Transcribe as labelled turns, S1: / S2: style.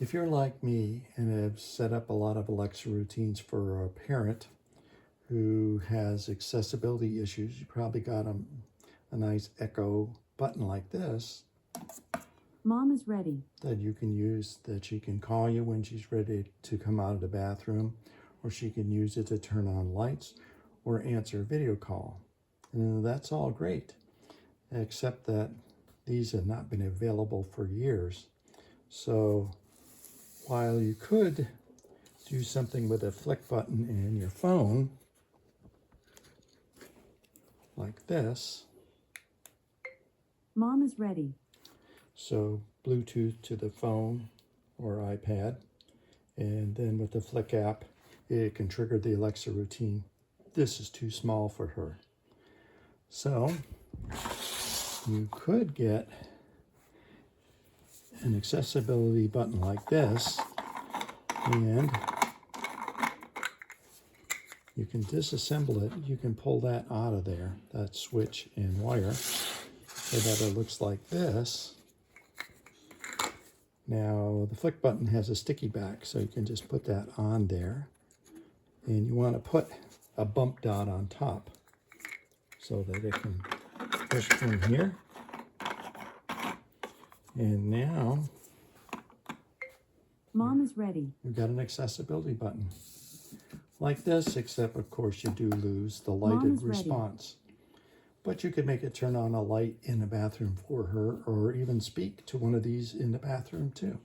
S1: If you're like me and have set up a lot of Alexa routines for a parent who has accessibility issues, you probably got a nice echo button like this
S2: Mom is ready.
S1: that you can use, that she can call you when she's ready to come out of the bathroom, or she can use it to turn on lights or answer a video call. And that's all great, except that these have not been available for years. So while you could do something with a flick button in your phone, like this,
S2: Mom is ready.
S1: so Bluetooth to the phone or iPad, and then with the Flick app, it can trigger the Alexa routine. This is too small for her. So you could get an accessibility button like this, and you can disassemble it. You can pull that out of there, that switch and wire, so that it looks like this. Now, the flick button has a sticky back, so you can just put that on there. And you want to put a bump dot on top so that it can push from here. And now
S2: Mom is ready.
S1: we've got an accessibility button like this, except of course you do lose the
S2: Mom
S1: lighted
S2: is ready.
S1: response. But you could make it turn on a light in the bathroom for her, or even speak to one of these in the bathroom too.